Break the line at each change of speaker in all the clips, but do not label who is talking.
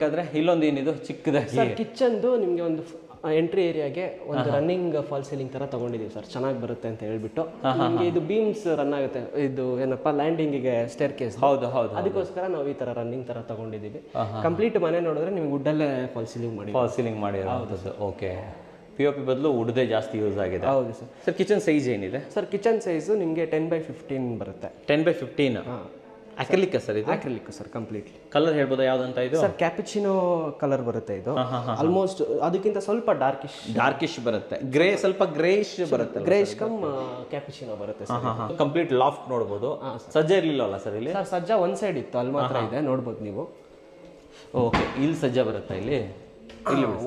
ಯಾಕಂದ್ರೆ ಇಲ್ಲೊಂದು ಏನಿದು ಚಿಕ್ಕದಾಗಿ
ಸರ್ ಕಿಚನ್ದು ನಿಮಗೆ ಒಂದು ಎಂಟ್ರಿ ಏರಿಯಾಗೆ ಒಂದು ರನ್ನಿಂಗ್ ಫಾಲ್ ಸೀಲಿಂಗ್ ತರ ತಗೊಂಡಿದೀವಿ ಸರ್, ಚೆನ್ನಾಗಿ ಬರುತ್ತೆ ಅಂತ ಹೇಳ್ಬಿಟ್ಟು. ನಿಮಗೆ ಇದು ಬೀಮ್ಸ್ ರನ್ ಆಗುತ್ತೆ, ಇದು ಏನಪ್ಪಾ ಲ್ಯಾಂಡಿಂಗಿಗೆ ಸ್ಟೇರ್ ಕೇಸ್.
ಹೌದು ಹೌದು,
ಅದಕ್ಕೋಸ್ಕರ ನಾವು ಈ ತರ ರನ್ನಿಂಗ್ ತರ ತಗೊಂಡಿದ್ದೀವಿ. ಕಂಪ್ಲೀಟ್ ಮನೆ ನೋಡಿದ್ರೆ ನಿಮಗೆ ವುಡ್ಡಲ್ಲೇ ಫಾಲ್ ಸೀಲಿಂಗ್ ಮಾಡಿ
ಮಾಡಿರೋದು. ಓಕೆ, POP ಬದಲು ವುಡ್ದೇ ಜಾಸ್ತಿ ಯೂಸ್ ಆಗಿದೆ.
ಹೌದು ಸರ್.
ಸರ್ ಕಿಚನ್ ಸೈಜ್ ಏನಿದೆ?
ಸರ್ ಕಿಚನ್ ಸೈಜು ನಿಮಗೆ 10x15 ಬರುತ್ತೆ.
10x15 ಅಕ್ರಿಲಿಕ್ ಸರ್ ಇದು?
Acrylic sir completely.
ಕಲರ್ ಹೇಳ್ಬೋದಾ ಯಾವ್ದಂತ ಇದು?
ಸರ್ ಕ್ಯಾಪಿಚಿನೋ ಕಲರ್ ಬರುತ್ತೆ ಇದು. ಆಲ್ಮೋಸ್ಟ್ ಅದಕ್ಕಿಂತ ಸ್ವಲ್ಪ
ಡಾರ್ಕಿಶ್ ಬರುತ್ತೆ, ಗ್ರೇ ಸ್ವಲ್ಪ ಗ್ರೇಶ್ ಬರುತ್ತೆ,
ಗ್ರೇಶ್ ಕಮ್ ಕ್ಯಾಪಿಚಿನೋ ಬರುತ್ತೆ ಸರ್.
ಕಂಪ್ಲೀಟ್ ಲಾಫ್ಟ್ ನೋಡ್ಬೋದು. ಸಜ್ಜಾ ಇರ್ಲಿಲ್ಲವಲ್ಲ ಸರ್ ಇಲ್ಲಿ?
ಸರ್ ಸಜ್ಜಾ ಒಂದ್ ಸೈಡ್ ಇತ್ತು, ಅಲ್ಲಿ ಮಾತ್ರ ಇದೆ, ನೋಡ್ಬೋದು ನೀವು.
ಓಕೆ, ಇಲ್ಲಿ ಸಜ್ಜಾ ಬರುತ್ತೆ, ಇಲ್ಲಿ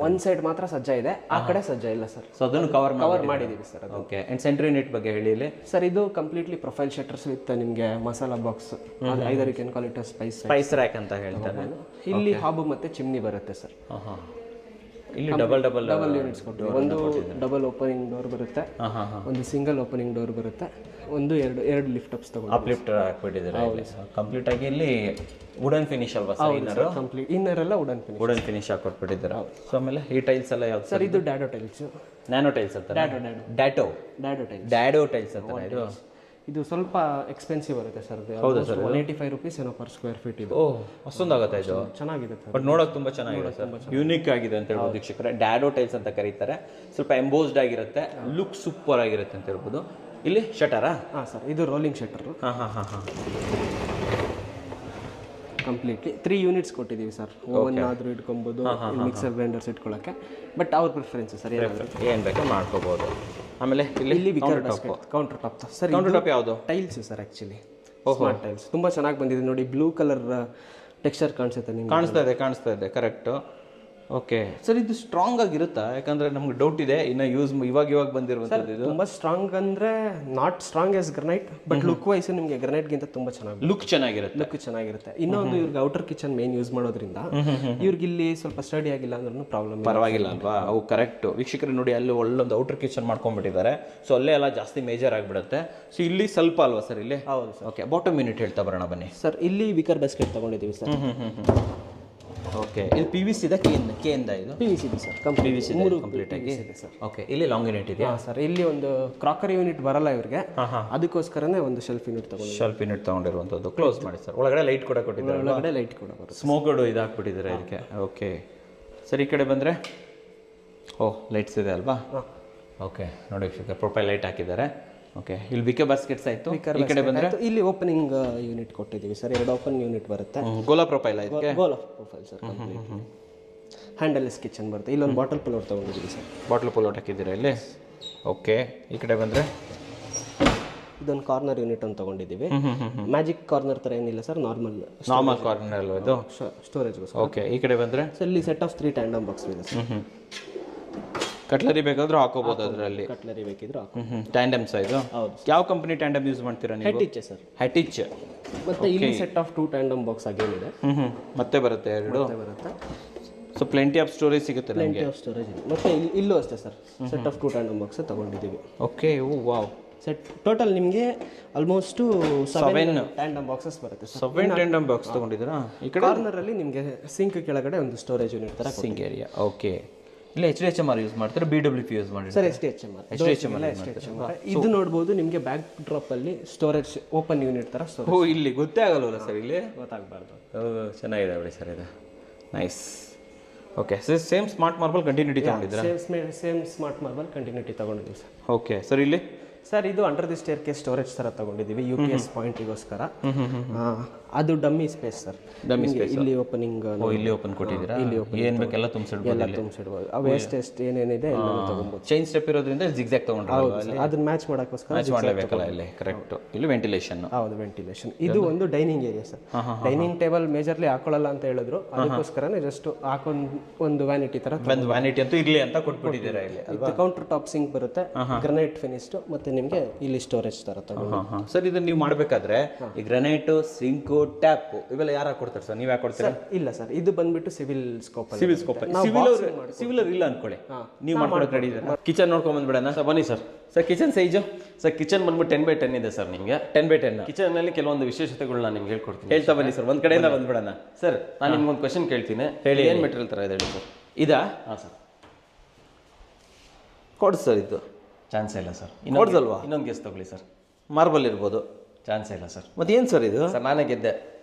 ಒಂದ್ ಸೈಡ್ ಮಾತ್ರ ಸಜ್ಜಾ ಇದೆ, ಆ ಕಡೆ ಸಜ್ಜಾ ಇಲ್ಲ ಸರ್.
ಸೊ ಅದನ್ನು ಕವರ್
ಮಾಡಿದೀವಿ sir.
Okay, and sentry unit ಬಗ್ಗೆ ಹೇಳಿ ಇಲ್ಲಿ.
ಸರ್ ಇದು ಕಂಪ್ಲೀಟ್ಲಿ ಪ್ರೊಫೈಲ್ ಶಟರ್ಸ್ ವಿತ್ ನಿಮಗೆ masala box, either you can call it
spice rack ಅಂತ ಹೇಳ್ತಾರೆ.
ಇಲ್ಲಿ ಹಾಬು ಮತ್ತೆ ಚಿಮ್ನಿ ಬರುತ್ತೆ ಸರ್.
ಇಲ್ಲಿ ಡಬಲ್
ಯೂನಿಟ್ಸ್ ಕೊಟ್ಟು, ಒಂದು ಡಬಲ್ ಓಪನಿಂಗ್ ಡೋರ್ ಬರುತ್ತೆ, ಒಂದು ಸಿಂಗಲ್ ಓಪನಿಂಗ್ ಡೋರ್ ಬರುತ್ತೆ, ಒಂದು ಎರಡು ಲಿಫ್ಟ್ ಅಪ್ಸ್ ತಗೊಂಡು
ಅಪ್ಲಿಫ್ಟರ್ ಹಾಕ್ಬಿಟ್ಟಿದ್ದಾರೆ. ಕಂಪ್ಲೀಟ್ ಆಗಿ ಇಲ್ಲಿ ವುಡನ್ ಫಿನಿಶ್ ಅಲ್ವಾ ಸರ್?
ಕಂಪ್ಲೀಟ್ ಇನ್ನರ್ ಎಲ್ಲ ವುಡನ್ ಫಿನಿಶ್
ಹಾಕೊಟ್ಬಿಟ್ಟಿದ್ದಾರೆ. ಸೊ ಆಮೇಲೆ ಈ ಟೈಲ್ಸ್ ಎಲ್ಲ ಯಾವ್ದು
ಸರ್? ಇದು ಡ್ಯಾಡೋ ಟೈಲ್ಸ್.
ನ್ಯಾನೋ ಟೈಲ್ಸ್ ಅಂತ? ಡ್ಯಾಡೋ ಟೈಲ್ಸ್ ಅಂತ.
ಇದು ಸ್ವಲ್ಪ ಎಕ್ಸ್ಪೆನ್ಸಿವ್ ಬರುತ್ತೆ ಸರ್.
ಹೌದಾ ಸರ್?
185 rupees ಏನೋ ಪರ್ ಸ್ಕ್ವೇರ್ ಫೀಟ್ ಇದು.
ಅಷ್ಟೊಂದಾಗುತ್ತೆ ಇದು?
ಚೆನ್ನಾಗಿದೆ
ಬಟ್ ನೋಡೋಕೆ ತುಂಬಾ ಚೆನ್ನಾಗಿದೆ ಸರ್, ಯೂನಿಕ್ ಆಗಿದೆ ಅಂತ ಹೇಳ್ಬೋದು ವೀಕ್ಷಕರೇ. ಡ್ಯಾಡೋ ಟೈಲ್ಸ್ ಅಂತ ಕರೀತಾರೆ. ಸ್ವಲ್ಪ ಎಂಬೋಸ್ಡ್ ಆಗಿರುತ್ತೆ, ಲುಕ್ ಸೂಪರ್ ಆಗಿರುತ್ತೆ ಅಂತ ಹೇಳ್ಬೋದು. ಇಲ್ಲಿ ಶಟರಾ?
ಹಾಂ ಸರ್, ಇದು ರೋಲಿಂಗ್ ಶಟರ್. ಕಂಪ್ಲೀಟ್ಲಿ 3 ಯೂನಿಟ್ಸ್ ಕೊಟ್ಟಿದ್ದೀವಿ ಸರ್. ಓವನ್ ಆದ್ರೂ ಇಟ್ಕೊಬೋದು, ಮಿಕ್ಸರ್ ಗ್ರೈಂಡರ್ಸ್ ಇಟ್ಕೊಳ್ಳೋಕ್ಕೆ, ಬಟ್ ಅವ್ರ ಪ್ರಿಫರೆನ್ಸ್ ಸರ್,
ಏನು ಬೇಕೋ ಮಾಡ್ಕೋಬೋದು. ಆಮೇಲೆ ಇಲ್ಲಿ
counter top sir.
Counter top ಯಾವುದು?
Tiles sir, actually smart tiles. ತುಂಬ ಚೆನ್ನಾಗಿ ಬಂದಿದೆ ನೋಡಿ, ಬ್ಲೂ ಕಲರ್ ಟೆಕ್ಸ್ಚರ್ ಕಾಣಿಸುತ್ತೆ ನಿಮ್ಗೆ.
ಕಾಣಿಸ್ತಾ ಇದೆ ಕರೆಕ್ಟು. ಓಕೆ ಸರ್, ಇದು ಸ್ಟ್ರಾಂಗ್ ಆಗಿರುತ್ತಾ? ಯಾಕಂದ್ರೆ ನಮ್ಗೆ ಡೌಟ್ ಇದೆ, ಇನ್ನು ಇವಾಗ ಬಂದಿರುವಂಥದ್ದು. ಇದು
ತುಂಬ ಸ್ಟ್ರಾಂಗ್ ಅಂದರೆ not strong as granite, but look wise ನಿಮಗೆ ಗ್ರನೈಟ್ಗಿಂತ ತುಂಬ ಚೆನ್ನಾಗಿ
ಲುಕ್ ಚೆನ್ನಾಗಿರುತ್ತೆ.
ಇನ್ನೊಂದು ಇವ್ರಿಗೆ ಔಟರ್ ಕಿಚನ್ ಮೇನ್ ಯೂಸ್ ಮಾಡೋದ್ರಿಂದ ಇವ್ರಿಗೆ ಇಲ್ಲಿ ಸ್ವಲ್ಪ ಸ್ಟಡಿ ಆಗಿಲ್ಲ ಅಂದ್ರೂ
ಪರವಾಗಿಲ್ಲ ಅಲ್ವಾ? ಅವು ಕರೆಕ್ಟ್. ವೀಕ್ಷಕರು ನೋಡಿ, ಅಲ್ಲಿ ಒಳ್ಳೊಂದು ಔಟರ್ ಕಿಚನ್ ಮಾಡ್ಕೊಂಡ್ಬಿಟ್ಟಿದ್ದಾರೆ. ಸೊ ಅಲ್ಲೇ ಎಲ್ಲ ಜಾಸ್ತಿ ಮೇಜರ್ ಆಗಿಬಿಡುತ್ತೆ. ಸೊ ಇಲ್ಲಿ ಸ್ವಲ್ಪ ಅಲ್ವಾ ಸರ್ ಇಲ್ಲಿ?
ಹೌದು ಸರ್.
ಓಕೆ, ಬಾಟಮ್ ಯೂನಿಟ್ ಹೇಳ್ತಾ ಬರೋಣ ಬನ್ನಿ
ಸರ್. ಇಲ್ಲಿ ವಿಕರ್ ಬಾಸ್ಕೆಟ್ ತಗೊಂಡಿದ್ದೀವಿ ಸರ್.
ಓಕೆ, ಇದು PVC ಇದೆ, ಕೆಯಿಂದ? ಇದು
PVC ಇದೆ ಸರ್, PVC
ಕಂಪ್ಲೀಟ್ ಆಗಿ. ಓಕೆ, ಇಲ್ಲಿ ಲಾಂಗ್ ಯೂನಿಟ್ ಇದೆಯಾ
ಸರ್? ಇಲ್ಲಿ ಒಂದು ಕ್ರಾಕರಿ ಯೂನಿಟ್ ಬರಲ್ಲ ಇವ್ರಿಗೆ, ಅದಕ್ಕೋಸ್ಕರನೇ ಒಂದು ಶೆಲ್ಫ್ ಯೂನಿಟ್
ತಗೊಂಡಿರುವಂಥದ್ದು. ಕ್ಲೋಸ್ ಮಾಡಿ ಸರ್. ಒಳಗಡೆ ಲೈಟ್ ಕೂಡ ಕೊಟ್ಟಿದ್ದಾರೆ,
ಒಳಗಡೆ ಲೈಟ್ ಕೂಡ ಬರುತ್ತೆ.
ಸ್ಮೋಕಡ್ ಇದು ಹಾಕ್ಬಿಟ್ಟಿದ್ದಾರೆ ಇದಕ್ಕೆ. ಓಕೆ ಸರ್, ಈ ಕಡೆ ಬಂದರೆ ಲೈಟ್ಸ್ ಇದೆ ಅಲ್ವಾ? ಓಕೆ ನೋಡಿ, ಪ್ರೊಫೈಲ್ ಲೈಟ್ ಹಾಕಿದ್ದಾರೆ. ಓಕೆ, ಇಲ್ಲಿ ವಿಕರ್ ಬಾಸ್ಕೆಟ್ಸ್ ಆಯಿತು. ಈ ಕಡೆ ಬಂದರೆ
ಇಲ್ಲಿ ಓಪನಿಂಗ್ ಯೂನಿಟ್ ಕೊಟ್ಟಿದ್ದೀವಿ ಸರ್. 2 ಓಪನ್ ಯೂನಿಟ್ ಬರುತ್ತೆ.
ಗೋಲಾ ಪ್ರೊಫೈಲ್ ಆಯ್ತು.
Gola profile sir. ಹ್ಯಾಂಡಲ್ಲೆಸ್ ಕಿಚನ್ ಬರುತ್ತೆ. ಇಲ್ಲೊಂದು ಬಾಟಲ್ ಪುಲೋಟ್ ತೊಗೊಂಡಿದ್ದೀವಿ ಸರ್.
ಬಾಟಲ್ ಪುಲೋಟ್ ಹಾಕಿದ್ದೀರಾ ಇಲ್ಲಿ? ಓಕೆ, ಈ ಕಡೆ ಬಂದರೆ
ಇದೊಂದು ಕಾರ್ನರ್ ಯೂನಿಟ್ ಅಂತ ತೊಗೊಂಡಿದ್ದೀವಿ. ಮ್ಯಾಜಿಕ್ ಕಾರ್ನರ್ ಥರ ಏನಿಲ್ಲ ಸರ್, ನಾರ್ಮಲ್
ಕಾರ್ನರ್ ಅಲ್ವಾ ಇದು?
ಸ್ಟೋರೇಜ್ಗೋಸ್ಕರ.
ಓಕೆ, ಈ ಕಡೆ ಬಂದರೆ
ಸರ್ ಇಲ್ಲಿ ಸೆಟ್ ಆಫ್ 3 ಟ್ಯಾಂಡಮ್ ಬಾಕ್ಸ್ ಇದೆ ಸರ್.
ಕಟ್ಲರಿ ಬೇಕಾದ್ರೂ ಹಾಕೋಬಹುದು ಅದರಲ್ಲಿ.
ಕಟ್ಲರಿ ಬೇಕಿದ್ರು
ಟ್ಯಾಂಡಮ್ಸ್ ಇದು? ಹೌದು. ಯಾವ ಕಂಪನಿ ಟ್ಯಾಂಡಮ್ ಯೂಸ್ ಮಾಡ್ತೀರಾ ನೀವು?
ಹೆಟಿಚ್ ಸರ್.
ಹೆಟಿಚ್.
ಮತ್ತೆ ಇಲ್ಲಿ ಸೆಟ್ ಆಫ್ 2 ಟ್ಯಾಂಡಮ್ ಬಾಕ್ಸ್ ಆಗೇನಿದೆ.
ಮತ್ತೆ ಬರುತ್ತೆ 2
ಬರುತ್ತೆ.
ಸೊ ಪ್ಲೆಂಟಿ ಆಫ್ ಸ್ಟೋರೇಜ್ ಸಿಗುತ್ತೆ ನಮಗೆ.
ಪ್ಲೆಂಟಿ ಆಫ್ ಸ್ಟೋರೇಜ್ ಇದೆ. ಮತ್ತೆ ಇಲ್ಲೂ ಅಷ್ಟೇ sir, set of 2 tandem box ತಗೊಂಡಿದ್ದೀವಿ.
Okay, wow.
ಸೆಟ್ ಟೋಟಲ್ ನಿಮಗೆ ಆಲ್ಮೋಸ್ಟ್ 7 ಟ್ಯಾಂಡಮ್ ಬಾಕ್ಸಸ್ ಬರುತ್ತೆ ಸರ್.
7 ಟ್ಯಾಂಡಮ್ ಬಾಕ್ಸ್ ತಗೊಂಡಿದ್ದೀರಾ? ಈ ಕಡೆ
ಕಾರ್ನರ್ ಅಲ್ಲಿ ನಿಮಗೆ ಸಿಂಕ್ ಕೆಳಗಡೆ ಒಂದು ಸ್ಟೋರೇಜ್ ಯೂನಿಟ್ ತರ
ಸಿಂಕ್ ಏರಿಯಾ. ಓಕೆ, ಇಲ್ಲ HDHMR ಯೂಸ್ ಮಾಡ್ತಾರೆ, BWP ಯೂಸ್ ಮಾಡಿ
ಸರ್. HDHMR. ಇದು ನೋಡ್ಬೋದು ನಿಮಗೆ ಬ್ಯಾಕ್ ಡ್ರಾಪ್ ಅಲ್ಲಿ ಸ್ಟೋರೇಜ್ ಓಪನ್ ಯೂನಿಟ್ ತರ ಸ್ಟೋರೇಜ್.
ಇಲ್ಲಿ ಗೊತ್ತೇ ಆಗಲ್ವಲ್ಲ ಸರ್? ಇಲ್ಲಿ
ಗೊತ್ತಾಗಬಾರ್ದು.
ಚೆನ್ನಾಗಿದೆ ಬಿಡಿ ಸರ್, ಇದು nice. Okay, same smart marble continuity ತಗೊಂಡಿದ್ದೀರಾ?
ಸೇಮ್ ಸ್ಮಾರ್ಟ್ ಮಾರ್ಬಲ್ ಕಂಟಿನ್ಯೂಟಿ ತಗೊಂಡಿದ್ದೀವಿ ಸರ್.
ಓಕೆ ಸರ್, ಇಲ್ಲಿ
ಸರ್ ಇದು under the staircase storage ಥರ ತಗೊಂಡಿದ್ದೀವಿ, UPS ಪಾಯಿಂಟಿಗೋಸ್ಕರ. ಅದು dummy space sir.
Dummy space.
ಇಲ್ಲಿ ಓಪನಿಂಗ್,
ಇಲ್ಲಿ ಓಪನ್ ಕೊಟ್ಟಿದ್ದೀರಾ? ಇಲ್ಲಿ ಏನು ಬೇಕೆಲ್ಲ
ತುಂಬಿಸಿಡ್ಬೋದು. ವೇಸ್ಟ್ ಏನೇನಿದೆ ಎಲ್ಲ ತಗೊಬೋದು.
ಚೈನ್ ಸ್ಟೆಪ್ ಇರೋದ್ರಿಂದ ಜಿಗ್ಜಾಗ್ ತಗೊಂಡ್ರೆ
ಅದನ್ನ ಮ್ಯಾಚ್ ಮಾಡೋಕ್ಕೋಸ್ಕರ
ಮ್ಯಾಚ್ ಮಾಡಲೇಬೇಕಲ್ಲ ಇಲ್ಲಿ. ಕರೆಕ್ಟ್. ಇಲ್ಲಿ ವೆಂಟಿಲೇಷನ್.
ಹೌದು, ವೆಂಟಿಲೇಷನ್. ಇದು ಒಂದು dining area sir. Dining table majorly ಹಾಕೊಳ್ಳಲ್ಲ ಅಂತ ಹೇಳಿದ್ರು, ಅದಕ್ಕೋಸ್ಕರನೇ ಜಸ್ಟ್ ಒಂದು ವ್ಯಾನಿಟಿ ತರ.
ಒಂದು ವ್ಯಾನಿಟಿ ಅಂತೂ ಇರಲಿ ಅಂತ ಕೊಟ್ಬಿಟ್ಟಿದ್ದೀರಾ ಇಲ್ಲಿ.
ಕೌಂಟರ್ ಟಾಪ್ ಸಿಂಕ್ ಬರುತ್ತೆ, ಗ್ರನೈಟ್ ಫಿನಿಶ್ಡ್. ಮತ್ತೆ ನಿಮಗೆ ಇಲ್ಲಿ ಸ್ಟೋರೇಜ್ ಥರ ತಗೊಂಡು.
ಸರ್ ಇದನ್ನ ನೀವು ಮಾಡಬೇಕಾದ್ರೆ ಈ ಗ್ರಾನೈಟು ಸಿಂಕು ಟ್ಯಾಪ್ ಇವೆಲ್ಲ ಯಾರು ಹಾಕೊಡ್ತಾರೆ ಸರ್, ನೀವು ಯಾಕೆ ಕೊಡ್ತೀರಾ?
ಇಲ್ಲ ಸರ್, ಇದು ಬಂದ್ಬಿಟ್ಟು civil scope.
Civil scope civil ಇಲ್ಲ ಅನ್ಕೊಳ್ಳಿ, ನೀವು ಮಾಡ್ಕೊಡಕ್ಕೆ ರೆಡಿ ಇದೆ. ಕಿಚನ್ ನೋಡ್ಕೊಂಡ್ ಬಂದ್ಬಿಡೋಣ ಸರ್, ಬನ್ನಿ sir. Sir kitchen size
sir kitchen ಬಂದ್ಬಿಟ್ಟು 10x10 ಇದೆ ಸರ್. ನಿಮಗೆ
10x10
ಕಿಚನಲ್ಲಿ ಕೆಲವೊಂದು ವಿಶೇಷತೆಗಳನ್ನ ನಿಮ್ಗೆ ಹೇಳ್ಕೊಡ್ತೀನಿ.
ಹೇಳ್ತಾ ಬನ್ನಿ ಸರ್, ಒಂದ್ ಕಡೆಯಿಂದ ಬಂದ್ಬಿಡೋಣ.
ಸರ್ ನಾನು ನಿಮ್ಗೊಂದು ಕ್ವೆಶನ್ ಕೇಳ್ತೀನಿ,
ಹೇಳಿ.
ಏನು ಮೆಟೀರಿಯಲ್ ಥರ ಇದೆ ಹೇಳಿ ಸರ್?
ಇದಾ?
ಹಾಂ ಸರ್.
ಕೊಡ್ಸ್ ಸರ್, ಇದು
ಚಾನ್ಸೇ ಇಲ್ಲ ಸರ್.
ಕೊಡ್ಸಲ್ವಾ?
ಇನ್ನೊಂದು ಗೆಸ್ ತಗೊಳ್ಳಿ ಸರ್.
ಮಾರ್ಬಲ್ ಇರ್ಬೋದು.
ಚಾನ್ಸೇ ಇಲ್ಲ ಸರ್.
ಮತ್ತೆ ಏನು ಸರ್ ಇದು?
ಸರ್ ನಾನೇ ಗೆದ್ದೆ.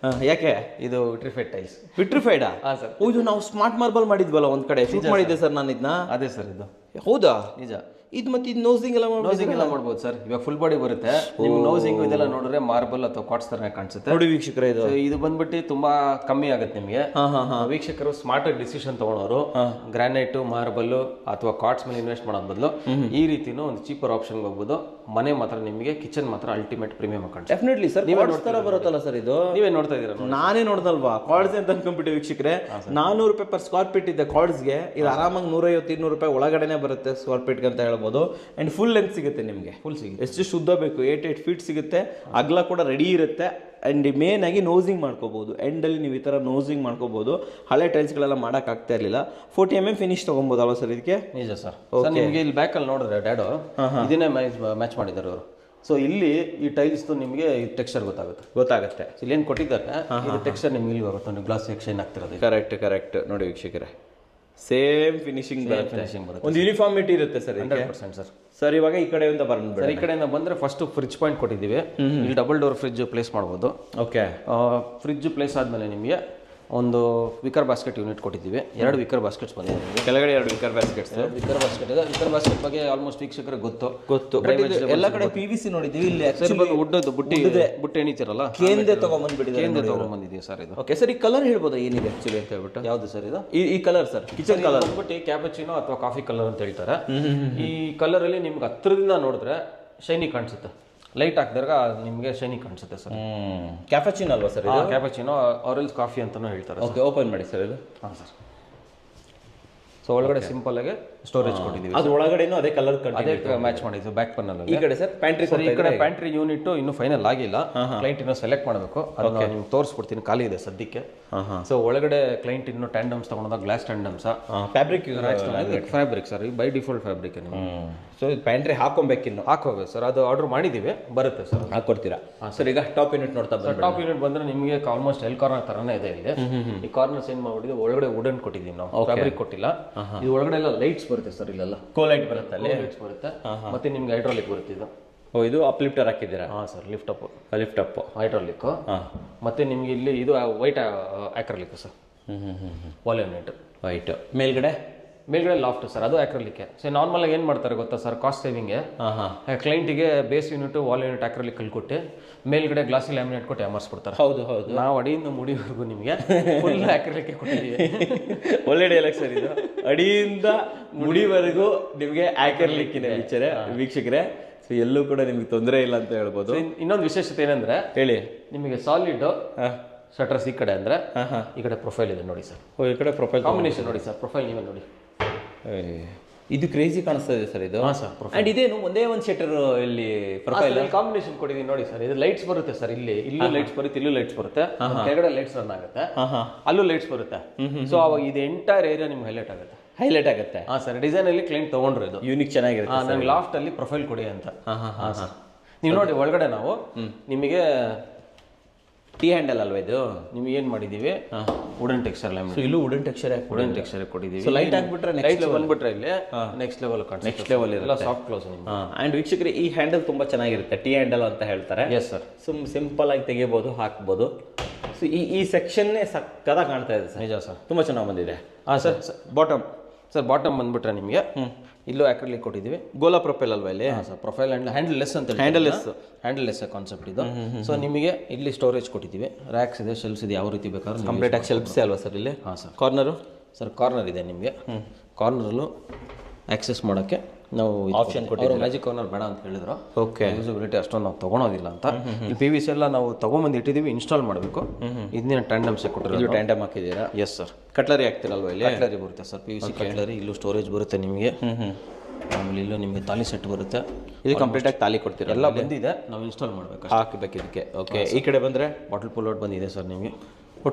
ಯಾಕೆ?
ಇದು ವಿಟ್ರಿಫೈಡ್ ಟೈಲ್ಸ್.
ವಿಟ್ರಿಫೈಡಾ?
ಹಾಂ ಸರ್.
ಇದು ನಾವು ಸ್ಮಾರ್ಟ್ ಮಾರ್ಬಲ್ ಮಾಡಿದ್ವಲ್ಲ ಒಂದ್ ಕಡೆ, ಶೂಟ್ ಮಾಡಿದ್ದೆ ಸರ್ ನಾನು ಇದನ್ನ.
ಅದೇ ಸರ್ ಇದು.
ಹೌದಾ?
ನಿಜ.
ಇದು ಮತ್ತೆ ಇದು ನೋಸಿಂಗ್ ಎಲ್ಲ
ನೋಸಿಂಗ್ ಎಲ್ಲ ಮಾಡ್ಬೋದು ಸರ್. ಇವಾಗ ಫುಲ್ ಬಾಡಿ ಬರುತ್ತೆ. ನಿಮ್ಗೆ ನೋಸಿಂಗ್ ಇದೆಲ್ಲ ನೋಡಿದ್ರೆ ಮಾರ್ಬಲ್ ಅಥವಾ ಕ್ವಾರ್ಟ್ಸ್ ಥರನೇ ಕಾಣಿಸುತ್ತೆ.
ನೋಡಿ ವೀಕ್ಷಕರೇ,
ಇದು ಬಂದ್ಬಿಟ್ಟು ತುಂಬಾ ಕಮ್ಮಿ ಆಗುತ್ತೆ ನಿಮಗೆ. ವೀಕ್ಷಕರು ಸ್ಮಾರ್ಟ್ ಆಗಿ ಡಿಸಿಷನ್ ತಗೊಳೋರು ಗ್ರಾನೈಟ್, ಮಾರ್ಬಲ್ ಅಥವಾ ಕ್ವಾರ್ಟ್ಸ್ ಮೇಲೆ ಇನ್ವೆಸ್ಟ್ ಮಾಡೋದ್ ಬದಲು ಈ ರೀತಿನೂ ಒಂದು ಚೀಪರ್ ಆಪ್ಷನ್ ಹೋಗ್ಬೋದು. ಮನೆ ಮಾತ್ರ ನಿಮಗೆ ಕಿಚನ್ ಮಾತ್ರ ultimate premium account.
Definitely sir. Quartz ತರ ಬರುತ್ತಲ್ಲ ಸರ್ ಇದು?
ನೀವೇ ನೋಡ್ತಾ ಇದೀರಾ?
ನಾನೇ ನೋಡ್ದಲ್ವಾ ಕ್ವಾರ್ಟ್ಸ್ ಅಂತ ಅನ್ಕೊಂಡ್ಬಿಟ್ಟು ವೀಕ್ಷಕರೇ. 400 ರೂಪಾಯಿ ಪರ್ ಸ್ಕ್ವೇರ್ ಫೀಟ್ ಇದೆ ಕ್ವಾರ್ಟ್ಸ್ಗೆ. ಇದು ಆರಾಮಾಗಿ 150-200 ರೂಪಾಯಿ ಒಳಗಡೆನೆ ಬರುತ್ತೆ ಸ್ಕ್ವೇರ್ ಫೀಟ್ಗೆ ಅಂತ ಹೇಳ್ಬೋದು. ಅಂಡ್ ಫುಲ್ ಲೆಂತ್ ಸಿಗುತ್ತೆ ನಿಮಗೆ. ಫುಲ್ ಸಿಗುತ್ತೆ. ಎಷ್ಟು ಶುದ್ಧ ಬೇಕು 8 ಫೀಟ್ ಸಿಗುತ್ತೆ. ಅಗಲ ಕೂಡ ರೆಡಿ ಇರುತ್ತೆ. ಅಂಡ್ ಮೇನ್ ಆಗಿ ನೋಸಿಂಗ್ ಮಾಡ್ಕೋಬಹುದು. ಎಂಡಲ್ಲಿ ನೀವು ಈ ತರ ನೋಸಿಂಗ್ ಮಾಡ್ಕೋಬಹುದು. ಹಳೆ ಟೈಲ್ಸ್ಗಳೆಲ್ಲ ಮಾಡಕ್ ಆಗ್ತಾ ಇರಲಿಲ್ಲ. 40 mm ಫಿನಿಶ್ ತಗೊಬೋದಲ್ವಾ ಸರ್ ಇದಕ್ಕೆ?
ನಿಜ ಸರ್. ನಿಮಗೆ ಇಲ್ಲಿ ಬ್ಯಾಕಲ್ಲಿ ನೋಡಿದ್ರೆ ಡ್ಯಾಡೋ ಇದನ್ನೇ ಮ್ಯಾಚ್ ಮಾಡಿದ್ದಾರೆ ಅವರು. ಸೊ ಇಲ್ಲಿ ಈ ಟೈಲ್ಸ್ ನಿಮಗೆ ಟೆಕ್ಸ್ಚರ್ ಗೊತ್ತಾಗುತ್ತೆ. ಇಲ್ಲಿ ಏನು ಕೊಟ್ಟಿದ್ದಾರೆ ಇದು ಟೆಕ್ಸ್ಚರ್ ನಿಮ್ಗೆ ಇಲ್ಲಿ ಬರುತ್ತೆ. ಗ್ಲಾಸ್ ಶೈನ್ ಆಗ್ತಿರೋದು.
ಕರೆಕ್ಟ್ ನೋಡಿ ವೀಕ್ಷಕರೇ, ಸೇಮ್ ಫಿನಿಶಿಂಗ್ ಬರುತ್ತೆ. ಒಂದು ಯೂನಿಫಾರ್ಮಿಟಿ ಇರುತ್ತೆ ಸರ್.
100% ಸರ್.
ಸರ್ ಇವಾಗ ಈ ಕಡೆಯಿಂದ ಬರೋಣ.
ಈ ಕಡೆಯಿಂದ ಬಂದ್ರೆ ಫಸ್ಟ್ ಫ್ರಿಡ್ಜ್ ಪಾಯಿಂಟ್ ಕೊಟ್ಟಿದ್ದೀವಿ. ಇಲ್ಲಿ ಡಬಲ್ ಡೋರ್ ಫ್ರಿಡ್ಜ್ ಪ್ಲೇಸ್ ಮಾಡ್ಬೋದು.
ಓಕೆ.
ಫ್ರಿಡ್ಜ್ ಪ್ಲೇಸ್ ಆದಮೇಲೆ ನಿಮಗೆ ಒಂದು ವಿಕರ್ ಬಾಸ್ಕೆಟ್ ಯೂನಿಟ್ ಕೊಟ್ಟಿದ್ದೀವಿ. 2 ವಿಕರ್ ಬಾಸ್ಕೆಟ್ಸ್ ಬಂದಿದೆ ನಿಮಗೆ.
ಕೆಳಗಡೆ 2 ವಿಕರ್ ಬಾಸ್ಕೆಟ್ಸ್.
ವಿಕರ್ ಬಾಸ್ಕೆಟ್ ಇದೆ. ವಿಕರ್ ಬಾಸ್ಕೆಟ್ ಬಗ್ಗೆ ಆಲ್ಮೋಸ್ಟ್ ವೀಕ್ಷಕರಿಗೆ ಗೊತ್ತು.
ಎಲ್ಲ ಕಡೆ PVC ನೋಡಿದ್ದೀವಿ. ಇಲ್ಲಿ
ಉಡ್ಡದು ಬುಟ್ಟಿ ಎಣಿತಿರಲ್ಲ,
ಕೇಂದ್ರ ತಗೊಂಡ್ಬಂದಿದ್ದೀವಿ
ಸರ್ ಇದು.
ಓಕೆ ಸರ್, ಈ ಕಲರ್ ಹೇಳ್ಬೋದಾ ಏನಿದೆ ಆಕ್ಚುಲಿ ಅಂತ ಹೇಳ್ಬಿಟ್ಟು?
ಯಾವ್ದು ಸರ್ ಇದು?
ಈ ಕಲರ್ ಸರ್, ಕಿಚನ್ ಕಲರ್
ಬಂದ್ಬಿಟ್ಟು ಕ್ಯಾಪಚಿನೋ ಅಥವಾ ಕಾಫಿ ಕಲರ್ ಅಂತ ಹೇಳ್ತಾರೆ. ಈ ಕಲರ್ ಅಲ್ಲಿ ನಿಮ್ಗೆ ಹತ್ರದಿಂದ ನೋಡಿದ್ರೆ ಶೈನಿ ಕಾಣಿಸುತ್ತೆ. ಲೈಟ್ ಹಾಕಿದಾಗ ನಿಮಗೆ ಶೈನಿ ಕಾಣಿಸುತ್ತೆ ಸರ್.
ಕ್ಯಾಪಚಿನೋ ಅಲ್ವಾ ಸರ್?
ಕ್ಯಾಪಚಿನೋ ಆರೆಂಜ್ ಕಾಫಿ ಅಂತಾನೂ ಹೇಳ್ತಾರೆ.
ಓಕೆ, ಓಪನ್ ಮಾಡಿ ಸರ್ ಇದು.
ಹಾಂ ಸರ್. ಸೊ ಒಳಗಡೆ ಸಿಂಪಲ್ ಆಗಿ ಸ್ಟೋರೇಜ್ ಕೊಟ್ಟಿದ್ದೀವಿ.
ಅದ್ರ ಒಳಗಡೆನೂ ಅದೇ ಕಲರ್
ಅದೇ ಮ್ಯಾಚ್ ಮಾಡಿದ್ವಿ ಬ್ಯಾಕ್ ಪೆನ್ನಲ್ಲಿ.
ಈ ಕಡೆ ಸರ್ ಪ್ಯಾಂಟ್ರಿ.
ಸರ್ ಈ ಕಡೆ ಪ್ಯಾಂಟ್ರಿ ಯೂನಿಟ್ ಇನ್ನೂ ಫೈನಲ್ ಆಗಿಲ್ಲ. ಕ್ಲೈಂಟ್ ಇನ್ನೂ ಸೆಲೆಕ್ಟ್ ಮಾಡಬೇಕು. ಅದನ್ನ ನಿಮ್ಗೆ ತೋರಿಸ್ಬಿಡ್ತೀನಿ, ಖಾಲಿ ಇದೆ ಸದ್ಯಕ್ಕೆ. ಸೊ ಒಳಗಡೆ ಕ್ಲೈಂಟ್ ಇನ್ನೂ ಟ್ಯಾಂಡಮ್ಸ್ ತಗೊಂಡಾಗ glass tandems
fabric
fabric sir, by default fabric ನಿಮಗೆ.
ಸೊ ಪ್ಯಾಂಟ್ರಿ ಹಾಕೊಬೇಕಿನ್ನು
ಹಾಕೋಬೇಕು ಸರ್. ಅದು ಆರ್ಡರ್ ಮಾಡಿದ್ದೀವಿ, ಬರುತ್ತೆ ಸರ್.
ಹಾಕೊಡ್ತೀರಾ ಸರ್? ಈಗ ಟಾಪ್ ಯೂನಿಟ್ ನೋಡ್ತಾ
ಸರ್, ಟಾಪ್ ಯೂನಿಟ್ ಬಂದ್ರೆ ನಿಮಗೆ ಆಲ್ಮೋಸ್ಟ್ ಎಲ್ ಕಾರ್ನರ್ ತರನೇ ಇದೆ. ಇಲ್ಲಿ ಈ ಕಾರ್ನರ್ಸ್ ಏನ್ ಮಾಡ್ಬಿಟ್ಟಿದೆ, ಒಳಗಡೆ ವುಡನ್ ಕೊಟ್ಟಿದ್ದೀವಿ ನಾವು, ಫ್ಯಾಬ್ರಿಕ್ ಕೊಟ್ಟಿಲ್ಲ. ಇದು ಒಳಗಡೆ ಎಲ್ಲ ಲೈಟ್ಸ್ ಬರುತ್ತೆ ಸರ್. ಇಲ್ಲೆಲ್ಲ
ಕೋಲೈಟ್ ಬರುತ್ತೆ, ಅಲ್ಲಿ
ಲೈಟ್ಸ್ ಬರುತ್ತೆ. ಮತ್ತೆ ನಿಮ್ಗೆ ಹೈಡ್ರಾಲಿಕ್ ಬರುತ್ತೆ ಇದು.
ಇದು ಅಪ್ಲಿಫ್ಟರ್ ಹಾಕಿದ್ದೀರಾ?
ಹಾಂ ಸರ್, ಲಿಫ್ಟ್ ಅಪ್ ಹೈಡ್ರಾಲಿಕ್. ಮತ್ತೆ ನಿಮ್ಗೆ ಇಲ್ಲಿ ಇದು white acrylic sir. Wall unit
white. ಮೇಲ್ಗಡೆ
ಲಾಫ್ಟ್ ಸರ್, ಅದು ಆಕ್ರಲಿಕ್. ಸೊ ನಾರ್ಮಲ್ ಆಗಿ ಏನು ಮಾಡ್ತಾರೆ ಗೊತ್ತಾ ಸರ್, ಕಾಸ್ಟ್ ಸೇವಿಂಗ್ ಕ್ಲೈಂಟಿಗೆ base unit, wall unit acrylic ಕೊಟ್ಟು ಮೇಲ್ಗಡೆ ಗ್ಲಾಸಿ ಲ್ಯಾಮಿನೇಟ್ ಕೊಟ್ಟು ಅಮರ್ಸ್ಬಿಡ್ತಾರೆ.
ಹೌದು. ನಾವು
ಅಡಿಯಿಂದ ಮುಡಿವರೆಗೂ ನಿಮಗೆ ಫುಲ್ ಆಕ್ರಲಿಕ್ ಕೊಟ್ಟಿದ್ದೀವಿ.
ಒಳ್ಳೆ ಡೈಲಾಗ್ ಸರ್ ಇದು. ಅಡಿಯಿಂದ ಮುಡಿವರೆಗೂ ನಿಮಗೆ ಆಕ್ರಲಿಕ್ ಇದೆ ವೀಕ್ಷಕರೇ. ಸೊ ಎಲ್ಲೂ ಕೂಡ ನಿಮ್ಗೆ ತೊಂದರೆ ಇಲ್ಲ ಅಂತ ಹೇಳ್ಬೋದು.
ಇನ್ನೊಂದು ವಿಶೇಷತೆ ಏನಂದ್ರೆ,
ಹೇಳಿ,
ನಿಮಗೆ ಸಾಲಿಡ್ ಶಟರ್ಸ್ ಈ ಕಡೆ ಅಂದ್ರೆ ಈ ಕಡೆ ಪ್ರೊಫೈಲ್ ಇದೆ ನೋಡಿ ಸರ್.
ಈ ಕಡೆ ಪ್ರೊಫೈಲ್
ಕಾಂಬಿನೇಷನ್ ನೋಡಿ ಸರ್. ಪ್ರೊಫೈಲ್ ನೀವೇ ನೋಡಿ,
ಇದು ಕ್ರೇಜಿ ಕಾಣಿಸ್ತಾ ಇದೆ ಸರ್ ಇದು.
ಹಾಂ ಸರ್.
ಅಂಡ್ ಇದೇನು ಒಂದೇ ಒಂದು ಶಟರ್ ಇಲ್ಲಿ ಪ್ರೊಫೈಲ್
ಕಾಂಬಿನೇಷನ್ ಕೊಟ್ಟಿದ್ದೀನಿ ನೋಡಿ ಸರ್. ಇದು ಲೈಟ್ಸ್ ಬರುತ್ತೆ ಸರ್. ಇಲ್ಲೂ ಲೈಟ್ಸ್ ಬರುತ್ತೆ, ಇಲ್ಲೂ ಲೈಟ್ಸ್ ಬರುತ್ತೆ. ಕೆಳಗಡೆ ಲೈಟ್ಸ್ ರನ್ ಆಗುತ್ತೆ, ಅಲ್ಲೂ ಲೈಟ್ಸ್ ಬರುತ್ತೆ. ಸೊ ಅವಾಗ ಇದು ಎಂಟೈರ್ ಏರಿಯಾ ನಿಮ್ಗೆ ಹೈಲೈಟ್ ಆಗುತ್ತೆ. ಹಾಂ ಸರ್. ಡಿಸೈನ್ ಅಲ್ಲಿ ಕ್ಲೈಂಟ್ ತಗೊಂಡ್ರು ಇದು ಯೂನಿಕ್ ಚೆನ್ನಾಗಿರುತ್ತೆ. ನನಗೆ ಲಾಫ್ಟ್ ಅಲ್ಲಿ ಪ್ರೊಫೈಲ್ ಕೊಡಿ ಅಂತ. ಹಾಂ ಸರ್. ನೀವು ನೋಡಿ ಒಳಗಡೆ ನಾವು ನಿಮಗೆ
ಟೀ ಹ್ಯಾಂಡಲ್ ಅಲ್ವಾ ಇದು?
ನಿಮ್ಗೆ ಏನು ಮಾಡಿದ್ದೀವಿ, ವುಡನ್ ಟೆಕ್ಸ್ಚರ್ ಲ್ಯಾಮಿನೇಟ್.
ಇಲ್ಲೂ ವುಡನ್ ಟೆಕ್ಸ್ಚರ್
ಕೊಟ್ಟಿದ್ದೀವಿ.
ಲೈಟ್ ಹಾಕ್ಬಿಟ್ರೆ
ಲೈಟ್ ಬಂದ್ಬಿಟ್ರೆ ಇಲ್ಲಿ ನೆಕ್ಸ್ಟ್ ಲೆವೆಲ್ ಇರಲ್ಲ, ಸಾಫ್ಟ್ ಕ್ಲೋಸ್.
ಅಂಡ್ ವೀಕ್ಷಕರೇ, ಈ ಹ್ಯಾಂಡಲ್ ತುಂಬಾ ಚೆನ್ನಾಗಿರುತ್ತೆ. ಟೀ ಹ್ಯಾಂಡಲ್ ಅಂತ ಹೇಳ್ತಾರೆ.
Yes sir.
ಸಿಂಪಲ್ ಆಗಿ ತೆಗಿಬಹುದು, ಹಾಕ್ಬೋದು. ಸೊ ಈ ಸೆಕ್ಷನ್ನೇ ಸಕ್ಕತ್ತಾಗಿ ಕಾಣ್ತಾ ಇದೆ ಸರ್.
ನಿಜ ಸರ್,
ತುಂಬಾ ಚೆನ್ನಾಗಿ ಬಂದಿದೆ.
ಹಾಂ ಸರ್. ಬಾಟಮ್ ಬಂದ್ಬಿಟ್ರೆ ನಿಮಗೆ ಇಲ್ಲೂ ಆಕ್ರಿಲಿಕ್ ಕೊಟ್ಟಿದ್ದೀವಿ.
ಗೋಲಾ ಪ್ರೊಫೈಲ್ ಅಲ್ವಾ ಇಲ್ಲಿ?
ಹಾಂ sir. Profile and handle less ಅಂತ ಹ್ಯಾಂಡಲ್ ಕಾನ್ಸೆಪ್ಟ್ ಇದು. ಸೊ ನಿಮಗೆ ಇಲ್ಲಿ ಸ್ಟೋರೇಜ್ ಕೊಟ್ಟಿದ್ದೀವಿ. ರ್ಯಾಕ್ಸ್ ಇದೆ, ಶೆಲ್ಫ್ಸ್ ಇದೆ, ಯಾವ ರೀತಿ ಬೇಕಾದ್ರೂ
ಕಂಪ್ಲೀಟ್ ಆಗಿ ಶೆಲ್ಫ್ಸ್ ಅಲ್ವಾ ಸರ್ ಇಲ್ಲಿ?
ಹಾಂ ಸರ್.
ಕಾರ್ನರು
ಸರ್, ಕಾರ್ನರ್ ಇದೆ ನಿಮಗೆ. ಕಾರ್ನರಲ್ಲೂ ಆಕ್ಸೆಸ್ ಮಾಡೋಕ್ಕೆ ನಾವು
ಆಪ್ಷನ್ ಕೊಟ್ಟಿದ್ದೀವಿ.
ಮ್ಯಾಜಿಕ್ ಕಾರ್ನರ್ ಬೇಡ ಅಂತ ಹೇಳಿದ್ರು.
ಓಕೆ.
ಯೂಸಬಿಲಿಟಿ ಅಷ್ಟೊಂದು ನಾವು ತೊಗೊಳೋದಿಲ್ಲ ಅಂತ. ಈ PVC ಎಲ್ಲ ನಾವು ತೊಗೊಂಬಂದು ಇಟ್ಟಿದ್ದೀವಿ, ಇನ್ಸ್ಟಾಲ್ ಮಾಡಬೇಕು. ಇದನ್ನ ಟ್ಯಾಂಡಮ್ಸ್ ಕೊಟ್ಟಿರೋದು.
ಟ್ಯಾಂಡಮ್ ಹಾಕಿದ್ದೀರಾ?
Yes sir.
ಕಟ್ಲರಿ ಹಾಕ್ತಿರಲ್ವಾ ಇಲ್ಲಿ?
ಕಟ್ಲರಿ ಬರುತ್ತೆ ಸರ್, PVC ಕಟ್ಲರಿ. ಇಲ್ಲೂ ಸ್ಟೋರೇಜ್ ಬರುತ್ತೆ ನಿಮಗೆ. ಆಮೇಲೆ ಇಲ್ಲೂ ನಿಮಗೆ ತಾಲಿ ಸೆಟ್ ಬರುತ್ತೆ.
ಇದು ಕಂಪ್ಲೀಟಾಗಿ ತಾಲಿ ಕೊಡ್ತೀರಾ?
ಎಲ್ಲ ಬಂದಿದೆ, ನಾವು ಇನ್ಸ್ಟಾಲ್ ಮಾಡಬೇಕು,
ಹಾಕಬೇಕು ಇದಕ್ಕೆ. ಓಕೆ, ಈ ಕಡೆ ಬಂದರೆ
ಬಾಟಲ್ ಪುಲ್ ಔಟ್ ಬಂದಿದೆ ಸರ್ ನಿಮಗೆ.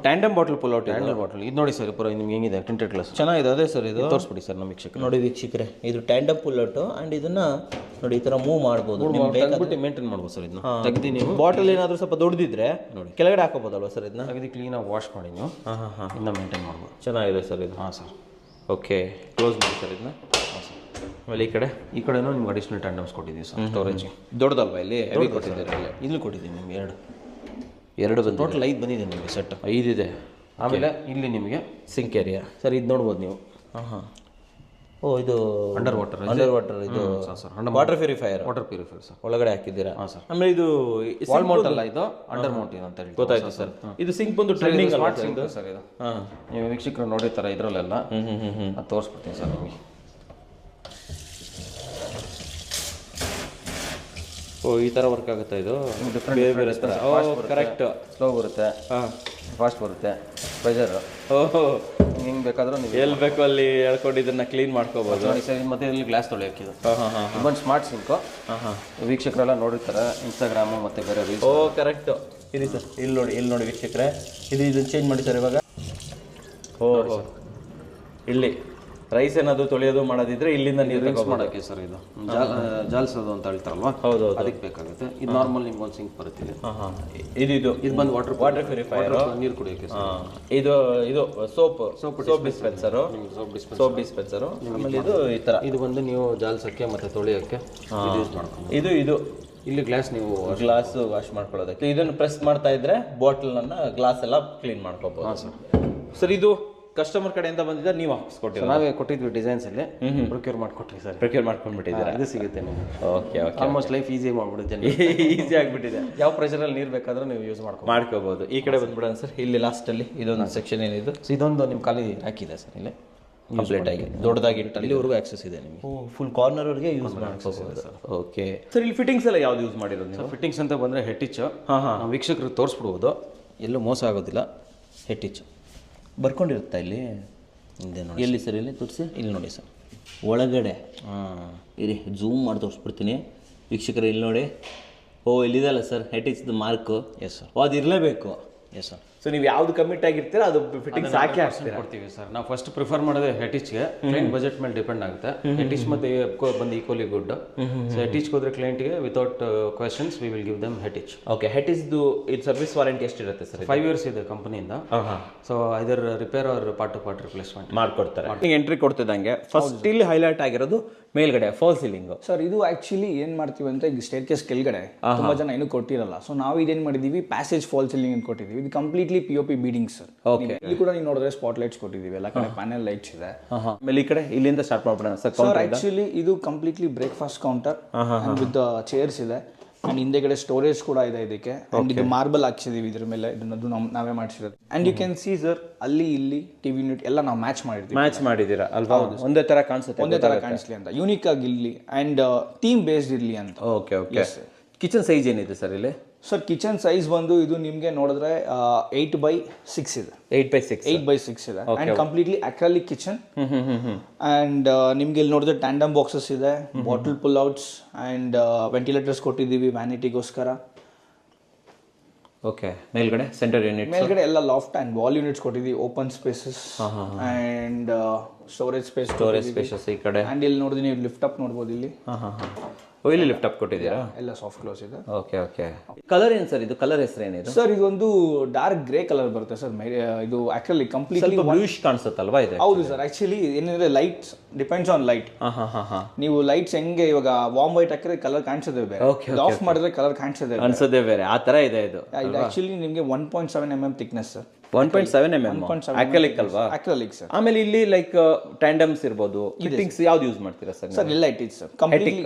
Tandem bottle pull out.
Handle bottle ಇದು ನೋಡಿ ಸರ್, ಪೂರ ನಿಮ್ಗೆ ಹೆಂಗಿದೆ ಟೆಂಟೆಡ್ ಗ್ಲಾಸ್
ಚೆನ್ನಾಗಿದೆ. ಅದೇ ಸರ್ ಇದು
ತೋರಿಸ್ಬಿಡಿ ಸರ್ ನಮ್ಮ ವೀಕ್ಷಕರು.
ನೋಡಿ ವೀಕ್ಷಕರೇ, ಇದು ಟ್ಯಾಂಡಮ್ ಪುಲ್ ಔಟ್ ಆ್ಯಂಡ್ ಇದನ್ನ ನೋಡಿ ಈ ಥರ ಮೂವ್ ಮಾಡ್ಬೋದು.
ತೆಗೆದ್ಬಿಟ್ಟು ಮೇಂಟೈನ್ ಮಾಡ್ಬೋದು ಸರ್. ಇದನ್ನ ತೆಗ್ದು ನೀವು
ಬಾಟಲ್ ಏನಾದರೂ ಸ್ವಲ್ಪ ದೊಡ್ಡದಿದ್ರೆ ನೋಡಿ ಕೆಳಗಡೆ ಹಾಕೋಬೋದಲ್ವ ಸರ್ ಇದನ್ನ?
ತೆಗೆದು ಕ್ಲೀನಾಗಿ ವಾಶ್ ಮಾಡಿ ನೀವು ಇನ್ನು ಮೇಂಟೈನ್ ಮಾಡ್ಬೋದು.
ಚೆನ್ನಾಗಿದೆ ಸರ್ ಇದು.
ಹಾಂ ಸರ್.
ಓಕೆ, ಕ್ಲೋಸ್ ಮಾಡಿ ಸರ್ ಇದನ್ನ.
ಹಾಂ ಸರ್.
ಆಮೇಲೆ ಈ ಕಡೆನೂ
ನಿಮ್ಗೆ ಅಡಿಷನಲ್ ಟ್ಯಾಂಡಮ್ಸ್ ಕೊಟ್ಟಿದ್ದೀವಿ ಸರ್ ಸ್ಟೋರೇಜ್ಗೆ.
ದೊಡ್ಡದಲ್ವಾ ಇಲ್ಲಿ? ಹೆವಿ ಕೊಟ್ಟಿದ್ದೀರಾ ಇಲ್ಲಿ?
ಇಲ್ಲೂ ಕೊಟ್ಟಿದ್ದೀವಿ ನಿಮ್ಗೆ
ಎರಡು ಬಂದು
ಟೋಟಲ್ 5 ಬಂದಿದೆ ನಿಮಗೆ ಸೆಟ್.
5 ಇದೆ.
ಆಮೇಲೆ ಇಲ್ಲಿ ನಿಮಗೆ
ಸಿಂಕ್ ಏರಿಯಾ
ಸರ್ ಇದು ನೋಡ್ಬೋದು ನೀವು.
ಹಾಂ. ಓ, ಇದು
ಅಂಡರ್ ವಾಟರ್
ಇದು
ಸರ್.
ವಾಟರ್ ಪ್ಯೂರಿಫೈಯರ್
ಸರ್
ಒಳಗಡೆ ಹಾಕಿದ್ದೀರಾ?
ಹಾಂ ಸರ್.
ಆಮೇಲೆ ಇದು
ವಾಲ್ ಮೌಂಟ್ ಅಲ್ಲ, ಇದು ಅಂಡರ್ ಮೌಂಟ್ ಅಂತ ಹೇಳಿ
ಗೊತ್ತಾಯ್ತು ಸರ್. ಇದು ಸಿಂಕ್ ಬಂದು ಟ್ರೆಂಡಿಂಗ್
ಸ್ಮಾರ್ಟ್ ಸಿಂಕ್ ಸರ್ ಇದು. ಹಾಂ, ನೀವು ವೀಕ್ಷಕರು ನೋಡಿರ್ತಾರೆ ಇದರಲ್ಲೆಲ್ಲ. ಅದು ತೋರಿಸ್ಬಿಡ್ತೀನಿ ಸರ್ ನಿಮಗೆ.
ಓ, ಈ ಥರ ವರ್ಕ್ ಆಗುತ್ತೆ ಇದು. ಬೇರೆ ಬೇರೆ ಥರ. ಕರೆಕ್ಟ್.
ಸ್ಲೋ ಬರುತ್ತೆ, ಫಾಸ್ಟ್ ಬರುತ್ತೆ, ಪ್ರೆಷರ್.
ಓಹೋ,
ಹಿಂಗೆ ಬೇಕಾದ್ರೂ ನೀವು
ಎಲ್ಲಿ ಬೇಕು ಅಲ್ಲಿ ಹೇಳ್ಕೊಂಡು ಇದನ್ನ ಕ್ಲೀನ್ ಮಾಡ್ಕೋಬೋದು.
ನೋಡಿ ಸರ್, ಮತ್ತೆ ಇಲ್ಲಿ ಗ್ಲಾಸ್ ತೊಳೆಯೋಕೆ ಇದು. ಒಂದು ಸ್ಮಾರ್ಟ್ ಸಿಂಕು. ವೀಕ್ಷಕರೆಲ್ಲ ನೋಡಿರ್ತಾರೆ ಇನ್ಸ್ಟಾಗ್ರಾಮು ಮತ್ತು ಬೇರೆ ರೀಲ್ಸ್.
ಓ, ಕರೆಕ್ಟ್. ಇರಿ ಸರ್, ಇಲ್ಲಿ ನೋಡಿ ವೀಕ್ಷಕರೇ, ಇದನ್ನು ಚೇಂಜ್ ಮಾಡಿ ಸರ್ ಇವಾಗ. ಓ, ಇಲ್ಲಿ ರೈಸ್ ಏನಾದರೂ ತೊಳೆಯೋದು ಮಾಡೋದಿದ್ರೆ ಇಲ್ಲಿಂದ ನೀರು
ಮಿಕ್ಸ್ ಮಾಡೋಕ್ಕೆ ಸರ್. ಇದು ಜಾಲ್ಸೋದು ಅಂತ ಹೇಳ್ತಾರಲ್ವಾ?
ಹೌದು,
ಅದಕ್ಕೆ ಬೇಕಾಗುತ್ತೆ. ಇದು ನಾರ್ಮಲ್ ನಿಮ್ಗೆ ಒಂದು ಸಿಂಕ್ ಬರುತ್ತೆ.
ಇದು ಬಂದು ವಾಟರ್ ಪ್ಯೂರಿಫೈಯರ್,
ನೀರು ಕುಡಿಯೋಕ್ಕೆ.
ಇದು ಸೋಪ್ ಡಿಸ್ಪೆನ್ಸರು. ಆಮೇಲೆ ಇದು ಈ ಥರ
ಇದು ಬಂದು ನೀವು ಜಾಲ್ಸಕ್ಕೆ ಮತ್ತು ತೊಳೆಯೋಕ್ಕೆ ಯೂಸ್ ಮಾಡ್ಕೊಂಡು.
ಇದು
ಇಲ್ಲಿ ಗ್ಲಾಸ್ ನೀವು
ಗ್ಲಾಸ್ ವಾಶ್ ಮಾಡ್ಕೊಳ್ಳೋದಕ್ಕೆ ಇದನ್ನು ಪ್ರೆಸ್ ಮಾಡ್ತಾ ಇದ್ರೆ ಬಾಟಲ್ನ ಗ್ಲಾಸ್ ಎಲ್ಲ ಕ್ಲೀನ್ ಮಾಡ್ಕೋಬಹುದು.
ಹಾಂ ಸರ್.
ಸರ್, ಇದು ಕಸ್ಟಮರ್ ಕಡೆಯಿಂದ ಬಂದಿದ್ದ ನೀವು ಹಾಕಿಸ್ಕೊಟ್ಟಿಲ್ಲ?
ನಾವೇ ಕೊಟ್ಟಿದ್ವಿ ಡಿಸೈನ್ಸ್ ಅಲ್ಲಿ. ಪ್ರೊಕ್ಯೂರ್ ಮಾಡ್ಕೊಟ್ರಿ ಸರ್.
ಪ್ರೊಕ್ಯೂರ್ ಮಾಡ್ಕೊಂಡ್ಬಿಟ್ಟಿದ್ದೀರಾ?
ಇದು ಸಿಗುತ್ತೆ ನಿಮಗೆ.
ಓಕೆ,
ಆಲ್ಮೋಸ್ಟ್ ಲೈಫ್ ಈಸಿ ಮಾಡ್ಬಿಡುತ್ತೆ.
ಈಸಿ ಆಗಿಬಿಟ್ಟಿದೆ.
ಯಾವ ಪ್ರೆಷರಲ್ಲಿ ನೀರು ಬೇಕಾದ್ರೂ ನೀವು ಯೂಸ್
ಮಾಡ್ಕೋಬಹುದು. ಈ ಕಡೆ ಬಂದ್ಬಿಡೋಣ ಸರ್. ಇಲ್ಲಿ ಲಾಸ್ಟಲ್ಲಿ ಇದೊಂದು ಸೆಕ್ಷನ್ ಏನಿದು?
ಇದೊಂದು ನಿಮ್ಮ ಖಾಲಿ ಹಾಕಿದೆ ಸರ್. ಇಲ್ಲಿ
ಕಂಪ್ಲೀಟ್ ಆಗಿ ದೊಡ್ಡದಾಗಿ
ಇಲ್ಲಿವರೆಗೂ ಆಕ್ಸೆಸ್ ಇದೆ ನಿಮಗೆ.
ಫುಲ್ ಕಾರ್ನರ್ವರೆಗೆ ಯೂಸ್ ಮಾಡ್ಕೋಬಹುದು ಸರ್. ಓಕೆ ಸರ್, ಇಲ್ಲಿ ಫಿಟ್ಟಿಂಗ್ಸ್ ಎಲ್ಲ ಯಾವ್ದು ಯೂಸ್ ಮಾಡಿರೋದು ನೀವು?
ಫಿಟ್ಟಿಂಗ್ಸ್ ಅಂತ ಬಂದರೆ ಹೆಟ್ಟಿಚ್ಚು. ನಾವು ವೀಕ್ಷಕರಿಗೆ ತೋರಿಸ್ಬಿಡ್ಬೋದು, ಎಲ್ಲೂ ಮೋಸ ಆಗೋದಿಲ್ಲ. ಹೆಟ್ಟಿಚ್ಚು
ಬರ್ಕೊಂಡಿರುತ್ತಾ ಇಲ್ಲಿ?
ಹಿಂದೆ ನೋಡಿ.
ಎಲ್ಲಿ ಸರ್? ಇಲ್ಲಿ ತೋರಿಸಿ.
ಇಲ್ಲಿ ನೋಡಿ ಸರ್,
ಒಳಗಡೆ. ಇರಿ, ಝೂಮ್ ಮಾಡಿ ತೋರಿಸ್ಬಿಡ್ತೀನಿ ವೀಕ್ಷಕರು. ಇಲ್ಲಿ ನೋಡಿ. ಓ, ಇಲ್ಲಿದೆಲ್ಲ ಸರ್ ಹೆಟಿಚ್ದು ಮಾರ್ಕು.
Yes sir.
ಅದು ಇರಲೇಬೇಕು.
Yes sir.
ಸೊ ನೀವು ಯಾವ್ದು ಕಮಿಟ್ ಆಗಿರ್ತೀರ ಅದು ಫಿಟ್ಟಿಂಗ್ಸ್ ಹಾಕಿ ಹಾಕ್ತೀರಾ?
ಕೊಡ್ತೀವಿ ಸರ್. ನಾವು ಫಸ್ಟ್ ಪ್ರಿಫರ್ ಮಾಡೋದು ಹೆಟಿಚ್ಗೆ. ಕ್ಲೈಂಟ್ ಬಜೆಟ್ ಮೇಲೆ ಡಿಪೆಂಡ್ ಆಗುತ್ತೆ. ಹೆಟಿಚ್ ಮತ್ತೆ ಬಂದು ಈಕ್ವಲಿ ಗುಡ್. ಸೊ ಹೆಟಿಚ್ಗೆ ಹೋದ್ರೆ ಕ್ಲೈಂಟ್ಗೆ without questions we will give them Hettich.
Okay, ಹೆಟಿಚ್ದು ಇದು ಸರ್ವಿಸ್ ವಾರಂಟಿ ಎಷ್ಟಿರುತ್ತೆ ಸರ್?
5 years ಇದೆ ಕಂಪನಿಯಿಂದ. ಸೊ ಇದರ repair or part to part replacement
ಮಾಡ್ಕೊಡ್ತಾರೆ. ಎಂಟ್ರಿ ಕೊಡ್ತಿದ್ದಂಗೆ ಫಸ್ಟ್ ಇಲ್ಲಿ ಹೈಲೈಟ್ ಆಗಿರೋದು ಮೇಲ್ಗಡೆ ಫಾಲ್ ಸೀಲಿಂಗ್.
ಸರ್, ಇದು ಆಕ್ಚುಲಿ ಏನ್ ಮಾಡ್ತೀವಿ ಅಂತ ಈಗ ಸ್ಟೇರ್ ಕೇಸ್ ಕೆಳಗಡೆ ತುಂಬಾ ಜನ ಇನ್ನೂ ಕೊಟ್ಟಿರಲ್ಲ. ಸೊ ನಾವು ಇದೇನ್ ಮಾಡಿದೀವಿ, ಪ್ಯಾಸೇಜ್ ಫಾಲ್ ಸೀಲಿಂಗ್ ಅಂತ ಕೊಟ್ಟಿದ್ದೀವಿ. ಇದು ಕಂಪ್ಲೀಟ್ಲಿ POP ಬೀಡಿಂಗ್ ಸರ್. ಇಲ್ಲಿ ಕೂಡ ನೀವು ನೋಡಿದ್ರೆ ಸ್ಪಾಟ್ ಲೈಟ್ಸ್ ಕೊಟ್ಟಿದ್ದೀವಿ, ಎಲ್ಲ ಕಡೆ ಪ್ಯಾನೆಲ್ ಲೈಟ್ಸ್ ಇದೆ.
ಆಮೇಲೆ ಈ ಕಡೆ ಇಲ್ಲಿಂದ ಸ್ಟಾರ್ಟ್ ಮಾಡ್ಬಿಡೋಣ ಸರ್.
ಆಕ್ಚುಲಿ ಇದು completely breakfast counter with chairs ಇದೆ. ಅಂಡ್ ಹಿಂದೆಗಡೆ ಸ್ಟೋರೇಜ್ ಕೂಡ ಇದೆ ಇದಕ್ಕೆ. ಅಂಡ್ ಇದು ಮಾರ್ಬಲ್ ಹಾಕ್ಸಿದೀವಿ ಇದ್ರ ಮೇಲೆ. ಇದನ್ನದು ನಾವೇ ಮಾಡಿಸಿರೋದು. And you can see sir, ಅಲ್ಲಿ ಇಲ್ಲಿ ಟಿವಿ ಯೂನಿಟ್ ಎಲ್ಲ ನಾವು ಮ್ಯಾಚ್
ಮಾಡಿದ್ದೀರಾ ಅಲ್ವಾ? ಒಂದೇ ತರ ಕಾಣಿಸುತ್ತೆ,
ಒಂದೇ ತರ ಕಾಣಿಸ್ಲಿ ಅಂತ, ಯೂನಿಕ್ ಆಗಿ ಇರ್ಲಿ ಅಂಡ್ ಥೀಮ್ ಬೇಸ್ಡ್ ಇರ್ಲಿ ಅಂತ.
Okay okay. ಕಿಚನ್ ಸೈಜ್ ಏನಿದೆ ಸರ್ ಇಲ್ಲಿ?
ಸರ್, ಕಿಚನ್ ಸೈಜ್ ಬಂದು ಇದು ನಿಮಗೆ ನೋಡಿದ್ರೆ 8x6 ಇದೆ. 8x6 ಇದೆ. And completely acrylic kitchen. And ನಿಮ್ಗೆ ಇಲ್ಲಿ ನೋಡಿದ್ರೆ ಟ್ಯಾಂಡಮ್ ಬಾಕ್ಸಸ್ ಇದೆ, bottle pull outs and ventilators ಕೊಟ್ಟಿದ್ದೀವಿ ವ್ಯಾನಿಟಿಗೋಸ್ಕರ.
ಓಕೆ, ಮೇಲ್ಗಡೆ ಸೆಂಟರ್ ಯೂನಿಟ್,
ಮೇಲ್ಗಡೆ ಎಲ್ಲ ಲಾಫ್ಟ್ ಅಂಡ್ ವಾಲ್ ಯೂನಿಟ್ಸ್ ಕೊಟ್ಟಿದ್ದೀವಿ, open spaces and storage spaces
ಈ ಕಡೆ.
ಅಂಡ್ ಇಲ್ಲಿ ನೋಡಿದ್ರೆ ನೀವು ಲಿಫ್ಟ್ ಅಪ್ ನೋಡ್ಬೋದು ಇಲ್ಲಿ.
ಇಲ್ಲಿ ಲಿಫ್ಟ್ ಅಪ್ ಕೊಟ್ಟಿದ್ದೀರಾ?
ಎಲ್ಲ ಸಾಫ್ಟ್ ಕ್ಲೋಸ್ ಇದೆ.
Okay okay. ಕಲರ್ ಏನು ಸರ್ ಇದು? ಕಲರ್ ಹೆಸರು ಏನಿದೆ
ಸರ್? ಇದೊಂದು ಡಾರ್ಕ್ ಗ್ರೇ ಕಲರ್ ಬರುತ್ತೆ ಸರ್. ಇದು ಆಕ್ಚುಲಿ ಕಂಪ್ಲೀಟ್ಲಿ
ಬ್ಲೂಯಿಶ್ ಕಾಣಿಸುತ್ತಲ್ವಾ ಇದು?
ಹೌದು ಸರ್. ಆಕ್ಚುಲಿ ಏನಿದೆ, ಲೈಟ್ಸ್ ಡಿಪೆಂಡ್ಸ್ ಆನ್ ಲೈಟ್. ನೀವು ಲೈಟ್ಸ್ ಹೆಂಗೆ ಇವಾಗ ವಾರ್ಮ್ ವೈಟ್ ಹಾಕಿದ್ರೆ ಕಲರ್ ಕಾಣಿಸೋದೇ ಬೇರೆ, ಆಫ್ ಮಾಡಿದ್ರೆ ಕಲರ್
ಕಾಣಿಸೋದೇ ಬೇರೆ, ಆ ತರ ಇದೆ ಇದು.
ಇದು ಆಕ್ಚುಲಿ ನಿಮಗೆ 1.7 mm thickness sir.
1.7 mm acrylic ಅಲ್ವಾ?
Acrylic sir.
ಆಮೇಲೆ ಇಲ್ಲಿ ಲೈಕ್ ಟ್ಯಾಂಡಮ್ಸ್ ಇರ್ಬೋದು, ಫಿಟ್ಟಿಂಗ್ಸ್ ಯಾವ್ದು ಯೂಸ್ ಮಾಡ್ತೀರಾ ಸರ್?
ಸರ್ ಎಲ್ಲ it is sir. Completely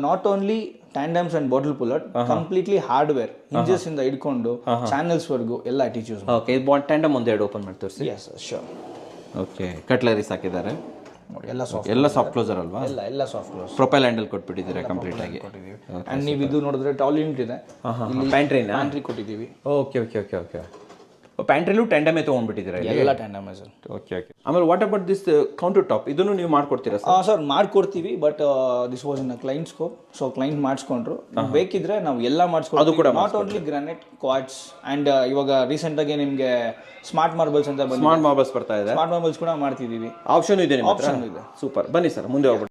not only tandems and bottle pullout, completely hardware hinges ಇಂದ ಹಿಡ್ಕೊಂಡು ಚಾನೆಲ್ಸ್ ವರ್ಗೂ ಎಲ್ಲ it is use.
Okay, tandem ಒಂದೆರಡು ಓಪನ್ ಮಾಡಿ ತೋರಿಸಿ.
Yes sir, sure.
Okay, cutleries ಹಾಕಿದ್ದಾರೆ
ನೋಡಿ, ಎಲ್ಲ
ಸಾಫ್ಟ್ ಕ್ಲೋಸರ್ ಅಲ್ವಾ?
ಎಲ್ಲ ಸಾಫ್ಟ್ ಕ್ಲೋಸ್.
ಪ್ರೊಪೈಲ್ ಹ್ಯಾಂಡಲ್ ಕೊಟ್ಬಿಟ್ಟಿದ್ದೀರಾ ಕಂಪ್ಲೀಟ್ ಆಗಿ.
ಅಂಡ್ ನೀವು ಇದು ನೋಡಿದ್ರೆ ಟಾಲ್ ಯೂನಿಟ್ ಇದೆ,
ಪ್ಯಾಂಟ್ರಿ
ಕೊಟ್ಟಿದ್ದೀವಿ.
Okay okay okay okay. ಪ್ಯಾಂಟ್ರಿಲೂ ಟ್ಯಾಂಡಮೇ ತೊಗೊಂಡ್ಬಿಟ್ಟಿದ್ದೀರಾ
ಎಲ್ಲ ಟ್ಯಾಂಡಮ್ ಸರ್.
Okay okay. ಆಮೇಲೆ what about this counter top, ಇದನ್ನು ನೀವು ಮಾಡ್ಕೊಡ್ತೀರಾ ಸರ್?
ಸರ್ ಮಾಡ್ಕೊಡ್ತೀವಿ, but this was in a client scope, so client ಮಾಡಿಸ್ಕೊಂಡ್ರು. ಬೇಕಿದ್ರೆ ನಾವು ಎಲ್ಲ ಮಾಡಿಸ್ಕೊಡ್ತೀವಿ. ಅದು ಕೂಡ not only granite, quartz and ಇವಾಗ ರೀಸೆಂಟ್ ಆಗಿ ನಿಮಗೆ ಸ್ಮಾರ್ಟ್ ಮಾರ್ಬಲ್ಸ್ ಅಂತ ಬಂದಿದೆ.
ಸ್ಮಾರ್ಟ್ ಮಾರ್ಬಲ್ಸ್ ಬರ್ತಾ ಇದೆ.
ಸ್ಮಾರ್ಟ್ ಮಾರ್ಬಲ್ಸ್ ಕೂಡ ಮಾಡ್ತಿದ್ದೀವಿ.
ಆಪ್ಷನ್ ಇದೆ ನಿಮ್ಮ ಹತ್ರ?
ಆಪ್ಷನ್ ಇದೆ.
ಸೂಪರ್. ಬನ್ನಿ ಸರ್ ಮುಂದೆ ಹೋಗ್ಬಿಟ್ಟು.